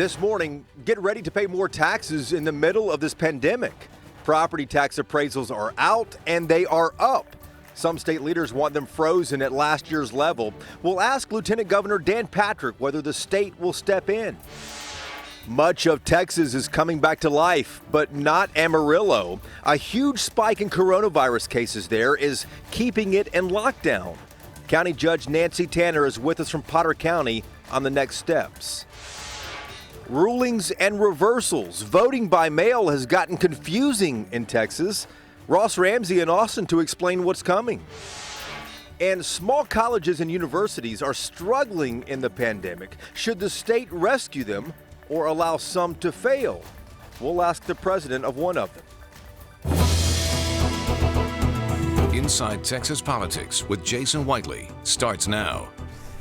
This morning, get ready to pay more taxes in the middle of this pandemic. Property tax appraisals are out and they are up. Some state leaders want them frozen at last year's level. We'll ask Lieutenant Governor Dan Patrick whether the state will step in. Much of Texas is coming back to life, but not Amarillo. A huge spike in coronavirus cases there is keeping it in lockdown. County Judge Nancy Tanner is with us from Potter County on the next steps. Rulings and reversals. Voting by mail has gotten confusing in Texas. Ross Ramsey in Austin to explain what's coming. And small colleges and universities are struggling in the pandemic. Should the state rescue them or allow some to fail? We'll ask the president of one of them. Inside Texas Politics with Jason Whiteley starts now.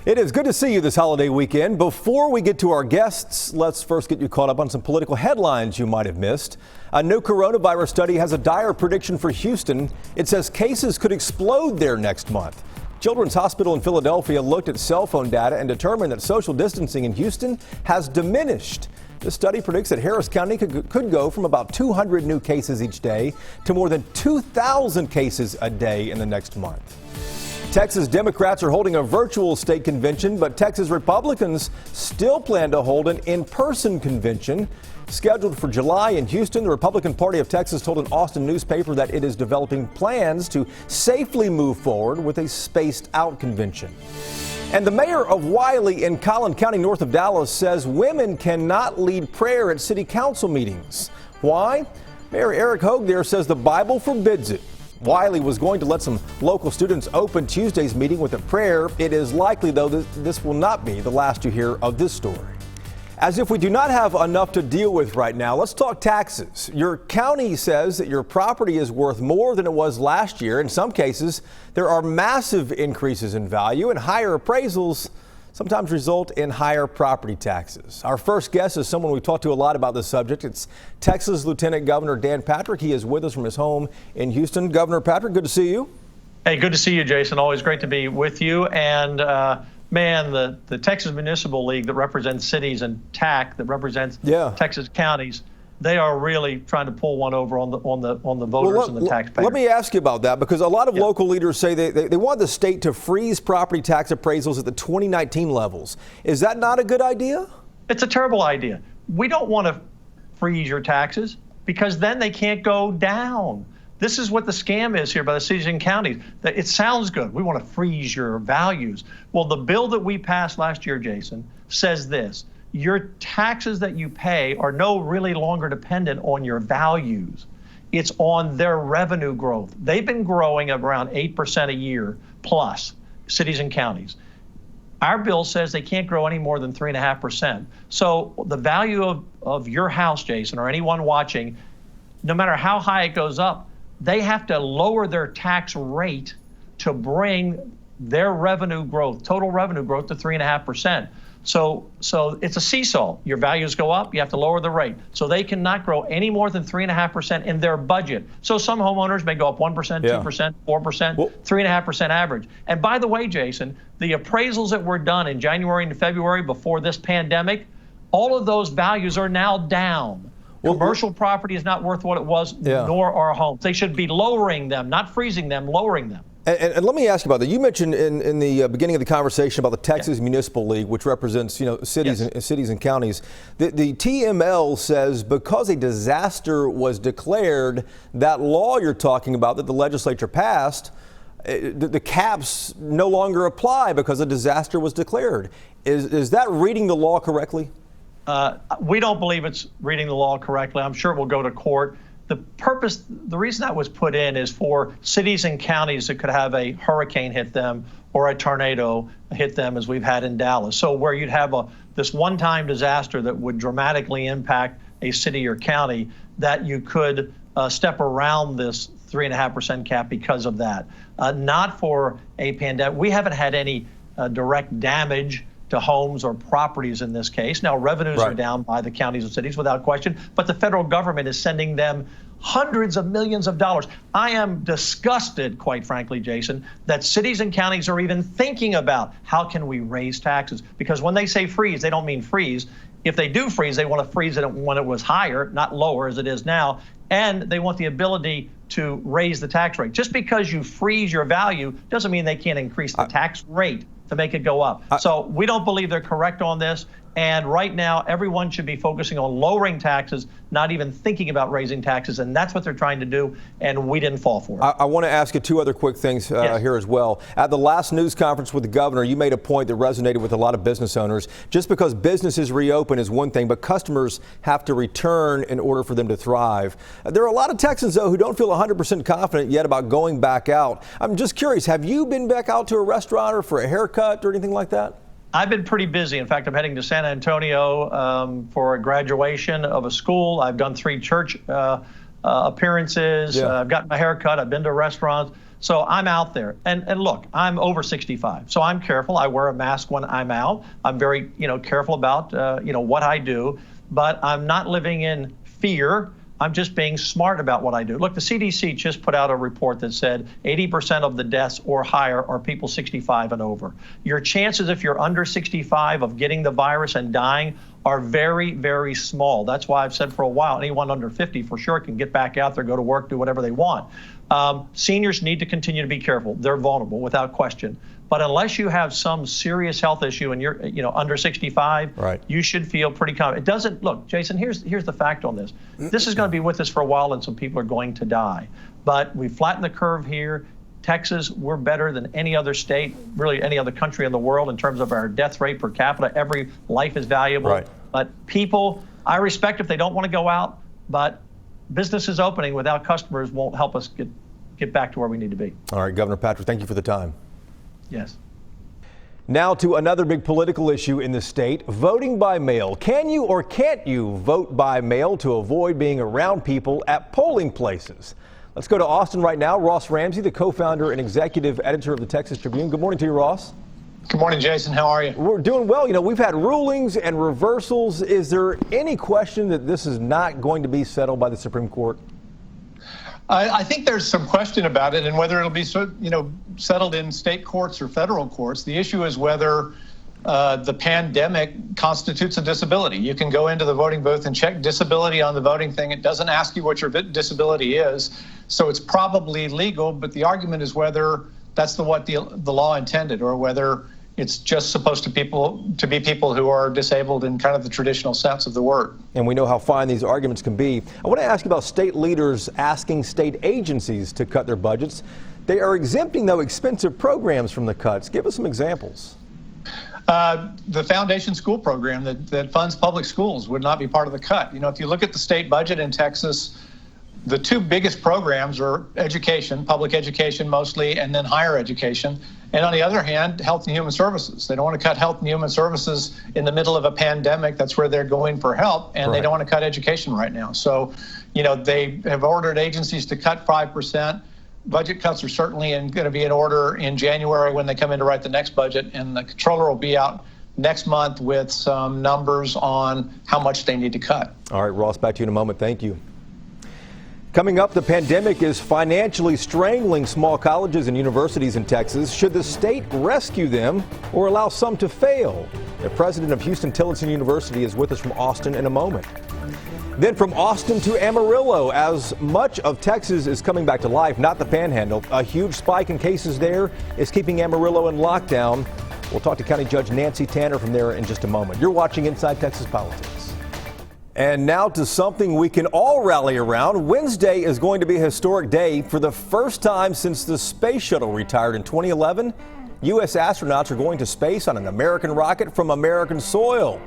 It is good to see you this holiday weekend. Before we get to our guests, let's first get you caught up on some political headlines you might have missed. A new coronavirus study has a dire prediction for Houston. It says cases could explode there next month. Children's Hospital in Philadelphia looked at cell phone data and determined that social distancing in Houston has diminished. The study predicts that Harris County could go from about 200 new cases each day to more than 2,000 cases a day in the next month. Texas Democrats are holding a virtual state convention, but Texas Republicans still plan to hold an in-person convention. Scheduled for July in Houston, the Republican Party of Texas told an Austin newspaper that it is developing plans to safely move forward with a spaced-out convention. And the mayor of Wiley in Collin County, north of Dallas, says women cannot lead prayer at city council meetings. Why? Mayor Eric Hogue there says the Bible forbids it. Wiley was going to let some local students open Tuesday's meeting with a prayer. It is likely, though, that this will not be the last you hear of this story. As if we do not have enough to deal with right now, let's talk taxes. Your county says that your property is worth more than it was last year. In some cases, there are massive increases in value, and higher appraisals sometimes result in higher property taxes. Our first guest is someone we talked to a lot about this subject. It's Texas Lieutenant Governor Dan Patrick. He is with us from his home in Houston. Governor Patrick, good to see you. Hey, good to see you, Jason. Always great to be with you. And man, the Texas Municipal League that represents cities and TAC that represents Texas counties, they are really trying to pull one over on the voters and the taxpayers. Let me ask you about that, because a lot of local leaders say they want the state to freeze property tax appraisals at the 2019 levels. Is that not a good idea? It's a terrible idea. We don't want to freeze your taxes because then they can't go down. This is what the scam is here by the cities and counties. It sounds good. We want to freeze your values. Well, the bill that we passed last year, Jason, says this. Your taxes that you pay are no really longer dependent on your values. It's on their revenue growth. They've been growing at around 8% a year plus, cities and counties. Our bill says they can't grow any more than 3.5%. So the value of your house, Jason, or anyone watching, no matter how high it goes up, they have to lower their tax rate to bring their revenue growth, total revenue growth, to 3.5%. So it's a seesaw. Your values go up, you have to lower the rate. So they cannot grow any more than 3.5% in their budget. So some homeowners may go up 1%, 2%, 4%, 3.5% average. And by the way, Jason, the appraisals that were done in January and February before this pandemic, all of those values are now down. Commercial property is not worth what it was, nor are homes. They should be lowering them, not freezing them, lowering them. And let me ask you about that. You mentioned in the beginning of the conversation about the Texas Municipal League, which represents cities and counties. The TML says because a disaster was declared, that law you're talking about that the legislature passed, the caps no longer apply because a disaster was declared. Is that reading the law correctly? We don't believe it's reading the law correctly. I'm sure it will go to court. The reason that was put in is for cities and counties that could have a hurricane hit them or a tornado hit them, as we've had in Dallas. So where you'd have this one-time disaster that would dramatically impact a city or county, that you could step around this 3.5% cap because of that. Not for a pandemic. We haven't had any direct damage to homes or properties in this case. Now, revenues are down by the counties and cities without question, but the federal government is sending them hundreds of millions of dollars. I am disgusted, quite frankly, Jason, that cities and counties are even thinking about how can we raise taxes? Because when they say freeze, they don't mean freeze. if they do freeze, they want to freeze it when it was higher, not lower as it is now. And they want the ability to raise the tax rate. Just because you freeze your value doesn't mean they can't increase the tax rate to make it go up. So we don't believe they're correct on this. And right now, everyone should be focusing on lowering taxes, not even thinking about raising taxes. And that's what they're trying to do. And we didn't fall for it. I want to ask you two other quick things here as well. At the last news conference with the governor, you made a point that resonated with a lot of business owners. Just because businesses reopen is one thing, but customers have to return in order for them to thrive. There are a lot of Texans, though, who don't feel 100% confident yet about going back out. I'm just curious, have you been back out to a restaurant or for a haircut or anything like that? I've been pretty busy. In fact, I'm heading to San Antonio for a graduation of a school. I've done 3 church appearances. I've gotten my hair cut. I've been to restaurants. So I'm out there. And look, I'm over 65, so I'm careful. I wear a mask when I'm out. I'm very, careful about, what I do. But I'm not living in fear. I'm just being smart about what I do. Look, the CDC just put out a report that said 80% of the deaths or higher are people 65 and over. Your chances, if you're under 65, of getting the virus and dying are very, very small. That's why I've said for a while, anyone under 50 for sure can get back out there, go to work, do whatever they want. Seniors need to continue to be careful. They're vulnerable without question. But unless you have some serious health issue and you're under 65, right, you should feel pretty confident. It doesn't, look, Jason, here's the fact on this. This is going to be with us for a while and some people are going to die. But we flattened the curve here. Texas, we're better than any other state, really any other country in the world in terms of our death rate per capita. Every life is valuable. Right. But people, I respect if they don't want to go out, but businesses opening without customers won't help us get back to where we need to be. All right, Governor Patrick, thank you for the time. Yes. Now to another big political issue in the state, voting by mail. Can you or can't you vote by mail to avoid being around people at polling places? Let's go to Austin right now. Ross Ramsey, the co-founder and executive editor of the Texas Tribune. Good morning to you, Ross. Good morning, Jason. How are you? We're doing well. We've had rulings and reversals. Is there any question that this is not going to be settled by the Supreme Court? I think there's some question about it and whether it'll be settled in state courts or federal courts. The issue is whether the pandemic constitutes a disability. You can go into the voting booth and check disability on the voting thing. It doesn't ask you what your disability is, so it's probably legal, but the argument is whether that's what the law intended or whether it's just supposed to be people who are disabled in kind of the traditional sense of the word. And we know how fine these arguments can be. I want to ask you about state leaders asking state agencies to cut their budgets. They are exempting, though, expensive programs from the cuts. Give us some examples. The foundation school program that funds public schools would not be part of the cut. If you look at the state budget in Texas, the 2 biggest programs are education, public education mostly, and then higher education. And on the other hand, health and human services. They don't want to cut health and human services in the middle of a pandemic. That's where they're going for help, and They don't want to cut education right now. So, they have ordered agencies to cut 5%. Budget cuts are certainly going to be in order in January when they come in to write the next budget, and the comptroller will be out next month with some numbers on how much they need to cut. All right, Ross, back to you in a moment. Thank you. Coming up, the pandemic is financially strangling small colleges and universities in Texas. Should the state rescue them or allow some to fail? The president of Houston Tillotson University is with us from Austin in a moment. Then from Austin to Amarillo, as much of Texas is coming back to life, not the Panhandle. A huge spike in cases there is keeping Amarillo in lockdown. We'll talk to County Judge Nancy Tanner from there in just a moment. You're watching Inside Texas Politics. And now to something we can all rally around. Wednesday is going to be a historic day. For the first time since the space shuttle retired in 2011, U.S. astronauts are going to space on an American rocket from American soil.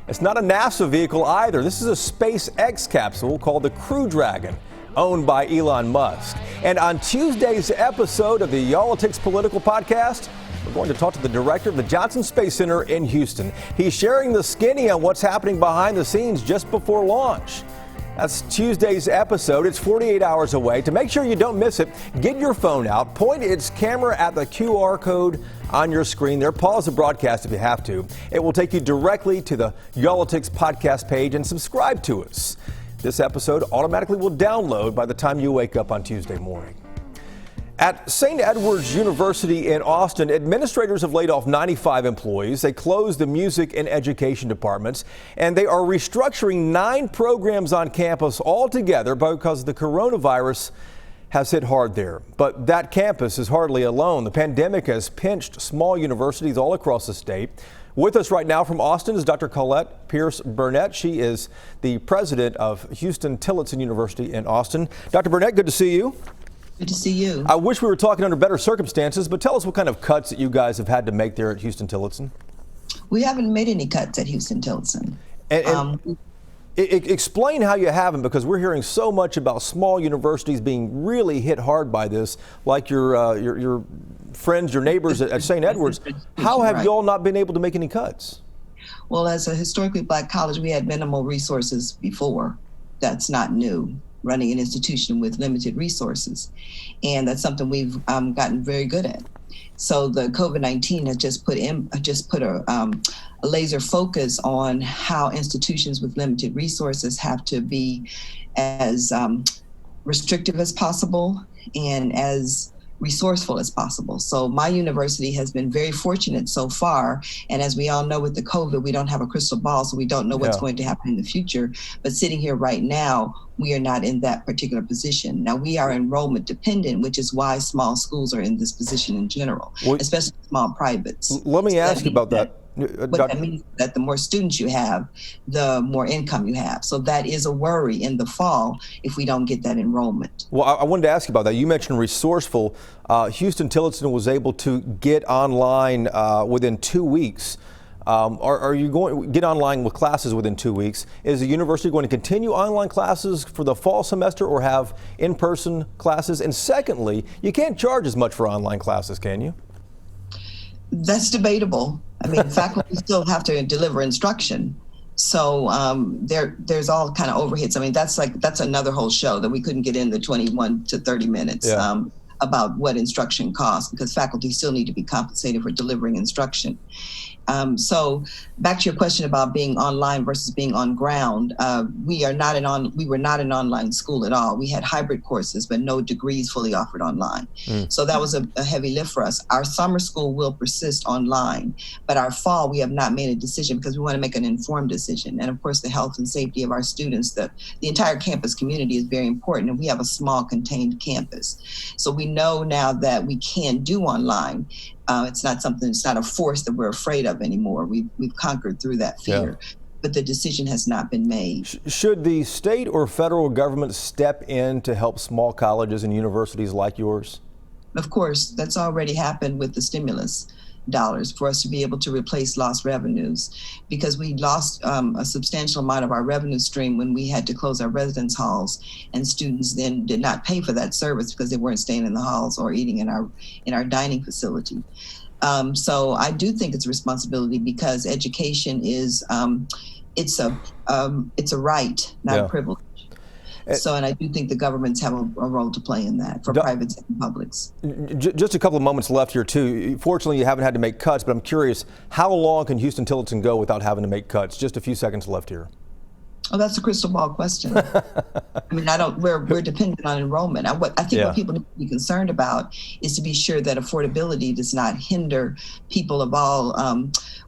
It's not a NASA vehicle either. This is a SpaceX capsule called the Crew Dragon, owned by Elon Musk. And on Tuesday's episode of the Politics Political Podcast, we're going to talk to the director of the Johnson Space Center in Houston. He's sharing the skinny on what's happening behind the scenes just before launch. That's Tuesday's episode. It's 48 hours away. To make sure you don't miss it, get your phone out, point its camera at the QR code on your screen there. Pause the broadcast if you have to. It will take you directly to the Politics podcast page and subscribe to us. This episode automatically will download by the time you wake up on Tuesday morning. At St. Edward's University in Austin, administrators have laid off 95 employees. They closed the music and education departments, and they are restructuring 9 programs on campus altogether because the coronavirus has hit hard there. But that campus is hardly alone. The pandemic has pinched small universities all across the state. With us right now from Austin is Dr. Colette Pierce-Burnett. She is the president of Huston-Tillotson University in Austin. Dr. Burnett, good to see you. Good to see you. I wish we were talking under better circumstances, but tell us what kind of cuts that you guys have had to make there at Huston-Tillotson. We haven't made any cuts at Huston-Tillotson. Explain how you haven't, because we're hearing so much about small universities being really hit hard by this, like your friends, your neighbors at St. Edward's. How have you all not been able to make any cuts? Well, as a historically black college, we had minimal resources before. That's not new, running an institution with limited resources. And that's something we've gotten very good at. So the COVID-19 has just put a laser focus on how institutions with limited resources have to be as restrictive as possible and as resourceful as possible. So my university has been very fortunate so far. And as we all know, with the COVID, we don't have a crystal ball, so we don't know what's going to happen in the future. But sitting here right now, we are not in that particular position. Now, we are enrollment dependent, which is why small schools are in this position in general, especially small privates. Let me ask you about that. But that means that the more students you have, the more income you have. So that is a worry in the fall if we don't get that enrollment. Well, I wanted to ask you about that. You mentioned resourceful. Huston-Tillotson was able to get online within 2 weeks. Are you going to get online with classes within 2 weeks? Is the university going to continue online classes for the fall semester or have in-person classes? And secondly, you can't charge as much for online classes, can you? That's debatable. I mean, faculty still have to deliver instruction. So there's all kind of overheads. I mean, that's another whole show that we couldn't get in the 21 to 30 minutes about what instruction costs, because faculty still need to be compensated for delivering instruction. So back to your question about being online versus being on ground, we were not an online school at all. We had hybrid courses, but no degrees fully offered online. So that was a heavy lift for us. Our summer school will persist online, but our fall, we have not made a decision because we want to make an informed decision. And of course, the health and safety of our students, the entire campus community is very important, and we have a small contained campus. So we know now that we can do online. It's not a force that we're afraid of anymore. We've conquered through that fear, but the decision has not been made. Should the state or federal government step in to help small colleges and universities like yours? Of course, that's already happened with the stimulus dollars for us to be able to replace lost revenues, because we lost a substantial amount of our revenue stream when we had to close our residence halls, and students then did not pay for that service because they weren't staying in the halls or eating in our dining facility. So I do think it's a responsibility, because education is it's a right, not a privilege. So, and I do think the governments have a role to play in that for privates and publics. Just a couple of moments left here, too. Fortunately, you haven't had to make cuts, but I'm curious, how long can Huston-Tillotson go without having to make cuts? Just a few seconds left here. Oh, that's a crystal ball question. I mean, we're dependent on enrollment. I think what people need to be concerned about is to be sure that affordability does not hinder people of all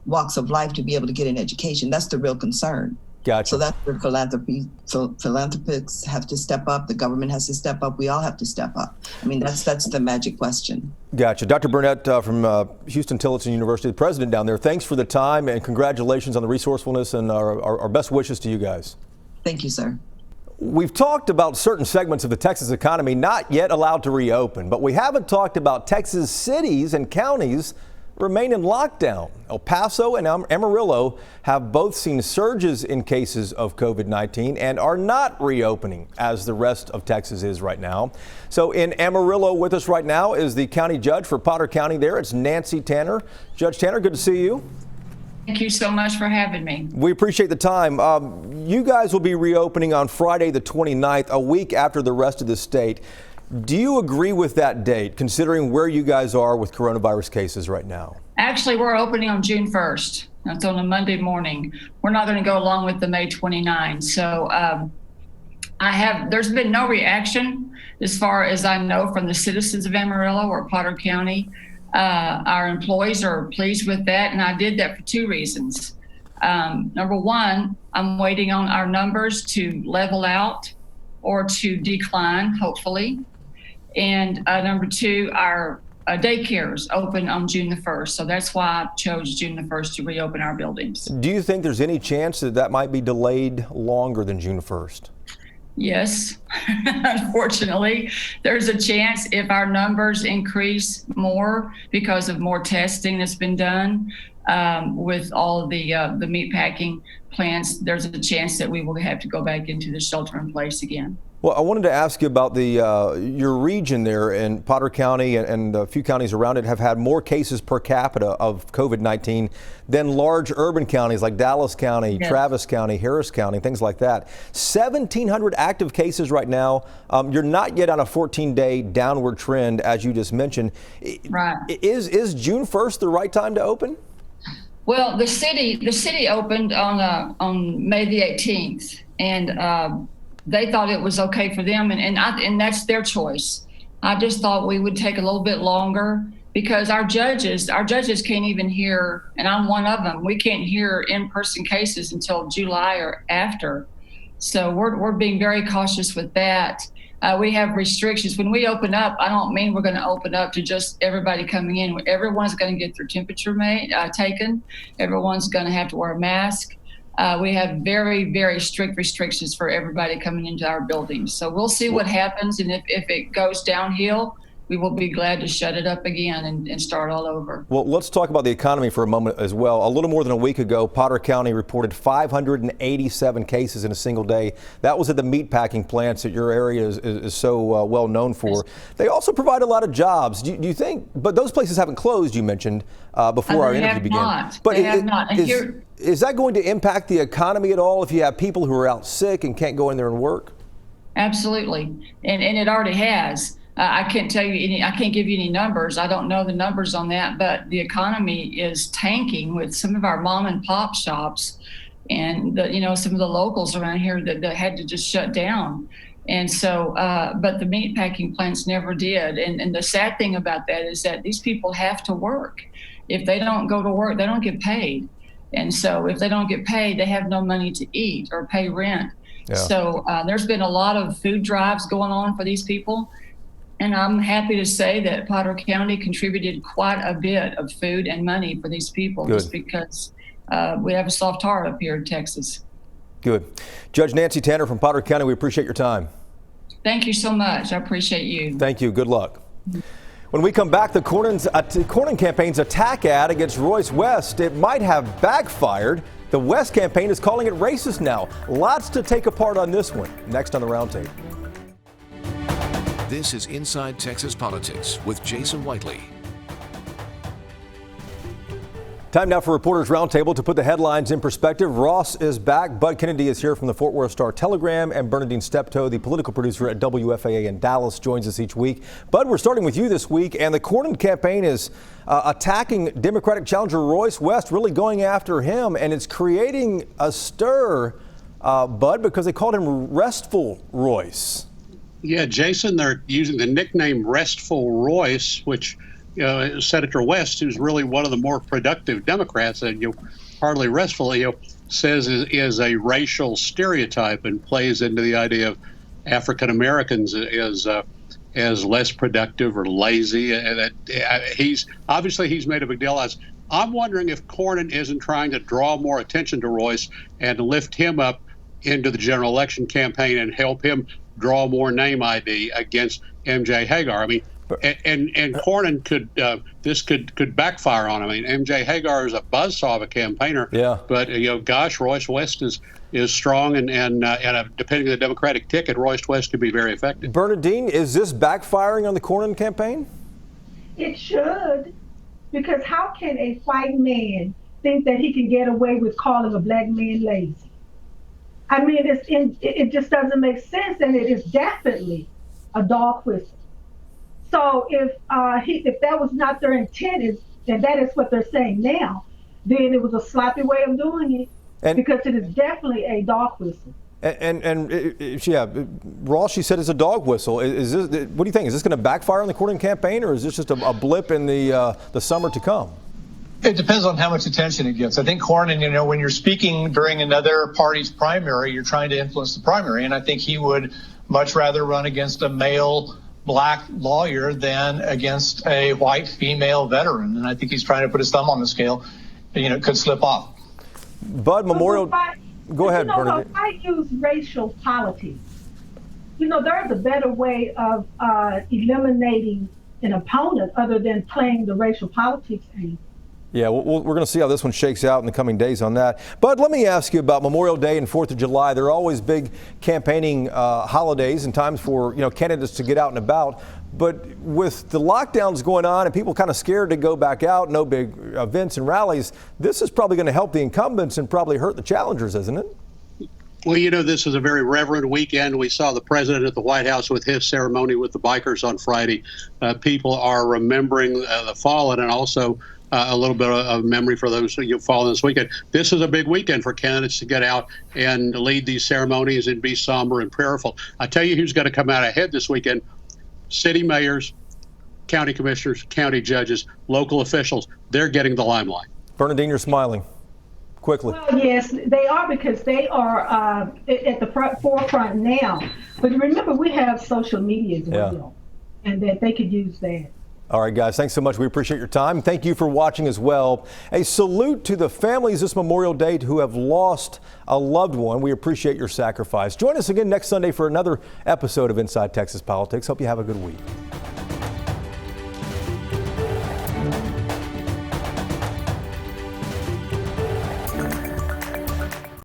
walks of life to be able to get an education. That's the real concern. Gotcha. So that's where philanthropists have to step up. The government has to step up. We all have to step up. I mean, that's the magic question. Gotcha. Dr. Burnett from Huston-Tillotson University, the president down there, thanks for the time and congratulations on the resourcefulness, and our best wishes to you guys. Thank you, sir. We've talked about certain segments of the Texas economy not yet allowed to reopen, but we haven't talked about Texas cities and counties remain in lockdown. El Paso and Amarillo have both seen surges in cases of COVID-19 and are not reopening as the rest of Texas is right now. So in Amarillo with us right now is the county judge for Potter County there. It's Nancy Tanner. Judge Tanner, good to see you. Thank you so much for having me. We appreciate the time. You guys will be reopening on Friday the 29th, a week after the rest of the state. Do you agree with that date, considering where you guys are with coronavirus cases right now? Actually, we're opening on June 1st. That's on a Monday morning. We're not going to go along with the May 29. So There's been no reaction as far as I know from the citizens of Amarillo or Potter County. Our employees are pleased with that, and I did that for two reasons. Number one, I'm waiting on our numbers to level out or to decline, hopefully. And number two, our daycares open on June the 1st. So that's why I chose June the 1st to reopen our buildings. Do you think there's any chance that that might be delayed longer than June 1st? Yes, unfortunately, there's a chance if our numbers increase more because of more testing that's been done with all of the meatpacking plants, there's a chance that we will have to go back into the shelter in place again. Well, I wanted to ask you about your region there in Potter County and a few counties around it have had more cases per capita of COVID-19 than large urban counties like Dallas County, yes, Travis County, Harris County, things like that. 1,700 active cases right now. You're not yet on a 14-day downward trend, as you just mentioned. Right. Is June 1st the right time to open? Well, the city opened on May the 18th, and they thought it was okay for them, and that's their choice. I just thought we would take a little bit longer because our judges can't even hear, and I'm one of them. We can't hear in-person cases until July or after. So we're being very cautious with that. We have restrictions. When we open up, I don't mean we're going to open up to just everybody coming in. Everyone's going to get their temperature taken. Everyone's going to have to wear a mask. We have very, very strict restrictions for everybody coming into our buildings. So we'll see what happens. And if it goes downhill, we will be glad to shut it up again and start all over. Well, let's talk about the economy for a moment as well. A little more than a week ago, Potter County reported 587 cases in a single day. That was at the meatpacking plants that your area is so well known for. They also provide a lot of jobs. Do you think, but those places haven't closed, you mentioned, before our interview began. But they have not. Is that going to impact the economy at all if you have people who are out sick and can't go in there and work? Absolutely. And it already has. I can't tell you I can't give you any numbers. I don't know the numbers on that, but the economy is tanking with some of our mom and pop shops and some of the locals around here that had to just shut down. And so, but the meatpacking plants never did. And the sad thing about that is that these people have to work. If they don't go to work, they don't get paid. And so if they don't get paid, they have no money to eat or pay rent. Yeah. So there's been a lot of food drives going on for these people. And I'm happy to say that Potter County contributed quite a bit of food and money for these people. Good. Just because we have a soft heart up here in Texas. Good. Judge Nancy Tanner from Potter County, we appreciate your time. Thank you so much. I appreciate you. Thank you. Good luck. When we come back, the Cornyn campaign's attack ad against Royce West, it might have backfired. The West campaign is calling it racist now. Lots to take apart on this one. Next on the Roundtable. This is Inside Texas Politics with Jason Whiteley. Time now for Reporters Roundtable to put the headlines in perspective. Ross is back. Bud Kennedy is here from the Fort Worth Star-Telegram, and Bernadine Steptoe, the political producer at WFAA in Dallas, joins us each week. Bud, we're starting with you this week, and the Cornyn campaign is attacking Democratic challenger Royce West, really going after him, and it's creating a stir, Bud, because they called him Restful Royce. Yeah, Jason, they're using the nickname Restful Royce, which Senator West, who's really one of the more productive Democrats, and hardly restful, says is a racial stereotype and plays into the idea of African Americans as less productive or lazy. He's made a big deal as. I'm wondering if Cornyn isn't trying to draw more attention to Royce and lift him up into the general election campaign and help him draw more name ID against MJ Hagar. I mean, and Cornyn could backfire on him. I mean, MJ Hagar is a buzzsaw of a campaigner. Yeah. But gosh, Royce West is strong, and depending on the Democratic ticket, Royce West could be very effective. Bernadine, is this backfiring on the Cornyn campaign? It should, because how can a white man think that he can get away with calling a black man lazy? I mean, it just doesn't make sense, and it is definitely a dog whistle. So if that was not their intent, and that is what they're saying now, then it was a sloppy way of doing it, because it is definitely a dog whistle. Ross, she said it's a dog whistle. Is this, what do you think? Is this going to backfire on the Cornyn campaign, or is this just a blip in the summer to come? It depends on how much attention it gets. I think Cornyn, when you're speaking during another party's primary, you're trying to influence the primary, and I think he would much rather run against a male black lawyer than against a white female veteran. And I think he's trying to put his thumb on the scale. It could slip off. Bud, Memorial. Go ahead, Bernadette. I use racial politics. There's a better way of eliminating an opponent other than playing the racial politics game. Yeah, we're going to see how this one shakes out in the coming days on that. Bud, let me ask you about Memorial Day and 4th of July. They're always big campaigning holidays and times for candidates to get out and about. But with the lockdowns going on and people kind of scared to go back out, no big events and rallies, this is probably going to help the incumbents and probably hurt the challengers, isn't it? Well, this is a very reverent weekend. We saw the president at the White House with his ceremony with the bikers on Friday. People are remembering the fallen, and also a little bit of memory for those who've fallen this weekend. This is a big weekend for candidates to get out and lead these ceremonies and be somber and prayerful. I tell you who's going to come out ahead this weekend: city mayors, county commissioners, county judges, local officials. They're getting the limelight. Bernadine, you're smiling. Quickly. Well, yes, they are, because they are at the forefront now. But remember, we have social media as well, and that they could use that. All right, guys, thanks so much. We appreciate your time. Thank you for watching as well. A salute to the families this Memorial Day who have lost a loved one. We appreciate your sacrifice. Join us again next Sunday for another episode of Inside Texas Politics. Hope you have a good week.